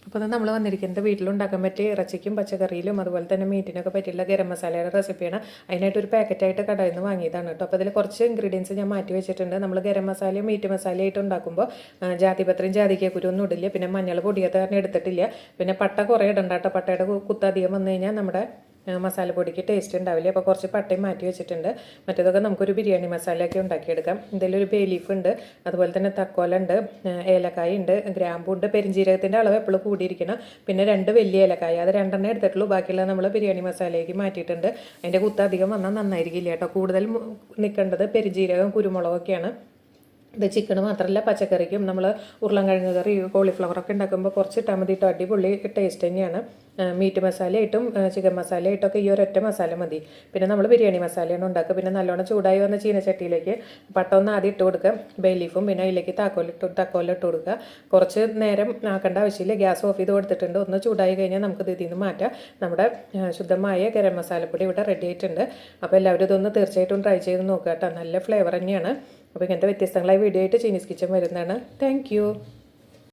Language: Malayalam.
അപ്പോൾ അത് നമ്മൾ വന്നിരിക്കുന്നത് വീട്ടിലുണ്ടാക്കാൻ പറ്റിയ ഇറച്ചിക്കും പച്ചക്കറിയിലും അതുപോലെ തന്നെ മീറ്റിനൊക്കെ പറ്റിയുള്ള ഗരം മസാലയുടെ റെസിപ്പിയാണ്. അതിനായിട്ട് ഒരു പാക്കറ്റായിട്ട് കടയിൽ നിന്ന് വാങ്ങിയതാണ് കേട്ടോ. അപ്പോൾ അതിൽ കുറച്ച് ഇൻഗ്രീഡിയൻസ് ഞാൻ മാറ്റി വെച്ചിട്ടുണ്ട്. നമ്മൾ ഗരം മസാലയും മീറ്റ് മസാലയായിട്ട് ഉണ്ടാക്കുമ്പോൾ ജാതിപത്രിയും ജാതിക്കക്കുരു ഒന്നും ഇടില്ല. പിന്നെ മഞ്ഞൾ പൊടിയത് കാരണം എടുത്തിട്ടില്ല. പിന്നെ പട്ട കുറേ ഇടണ്ട കേട്ടോ. പട്ടയുടെ കുത്തധികം വന്നു കഴിഞ്ഞാൽ നമ്മുടെ മസാലപ്പൊടിക്ക് ടേസ്റ്റ് ഉണ്ടാവില്ല. അപ്പോൾ കുറച്ച് പട്ടയും മാറ്റി വെച്ചിട്ടുണ്ട്. മറ്റേതൊക്കെ നമുക്കൊരു ബിരിയാണി മസാലയൊക്കെ ഉണ്ടാക്കിയെടുക്കാം. ഇതിലൊരു ബേ ലീഫ് ഉണ്ട്, അതുപോലെ തന്നെ തക്കോല ഉണ്ട്, ഏലക്കായ ഉണ്ട്, ഗ്രാമ്പു ഉണ്ട്. പെരിഞ്ജീരകത്തിൻ്റെ അളവ് എപ്പോഴും കൂടിയിരിക്കണം. പിന്നെ 2 വലിയ ഏലക്കായ, അത് 2 എടുത്തിട്ടുള്ളൂ. ബാക്കിയുള്ളത് നമ്മൾ ബിരിയാണി മസാലയ്ക്ക് മാറ്റിയിട്ടുണ്ട്. അതിൻ്റെ കുത്ത് അധികം വന്നാൽ നന്നായിരിക്കില്ല കേട്ടോ. കൂടുതൽ നിൽക്കേണ്ടത് പെരിഞ്ജീരകം കുരുമുളകൊക്കെയാണ്. ഇത് ചിക്കന് മാത്രമല്ല പച്ചക്കറിക്കും നമ്മൾ ഉരുളൻകിഴങ്ങ് കറി കോളിഫ്ലവറൊക്കെ ഉണ്ടാക്കുമ്പോൾ കുറച്ച് ഇട്ടാൽ മതി കേട്ടോ. അടിപൊളി ടേസ്റ്റ് തന്നെയാണ്. മീറ്റ് മസാലയായിട്ടും ചിക്കൻ മസാലയായിട്ടൊക്കെ ഈ ഒരൊറ്റ മസാല മതി. പിന്നെ നമ്മൾ ബിരിയാണി മസാലയാണ് ഉണ്ടാക്കുക. പിന്നെ നല്ലോണം ചൂടായി വന്ന ചീനച്ചട്ടിയിലേക്ക് പട്ട ഒന്ന് ആദ്യം ഇട്ട് കൊടുക്കുക, ബേ ലീഫും. പിന്നെ അതിലേക്ക് തക്കോല ഇട്ട് കൊടുക്കുക. കുറച്ച് നേരം ആക്കേണ്ട ആവശ്യമില്ല. ഗ്യാസ് ഓഫ് ചെയ്ത് കൊടുത്തിട്ടുണ്ട്. ഒന്ന് ചൂടായി കഴിഞ്ഞാൽ നമുക്ക് ഇതിൽ നിന്ന് മാറ്റാം. നമ്മുടെ ശുദ്ധമായ ഗരം മസാലപ്പൊടി ഇവിടെ റെഡി ആയിട്ടുണ്ട്. അപ്പോൾ എല്ലാവരും ഇതൊന്ന് തീർച്ചയായിട്ടും ട്രൈ ചെയ്ത് നോക്കുക കേട്ടോ. നല്ല ഫ്ലേവർ തന്നെയാണ്. അപ്പോൾ ഇങ്ങനത്തെ വ്യത്യസ്തങ്ങളായ വീഡിയോ ആയിട്ട് ചൈനീസ് കിച്ചൻ വരുന്നതാണ്. താങ്ക്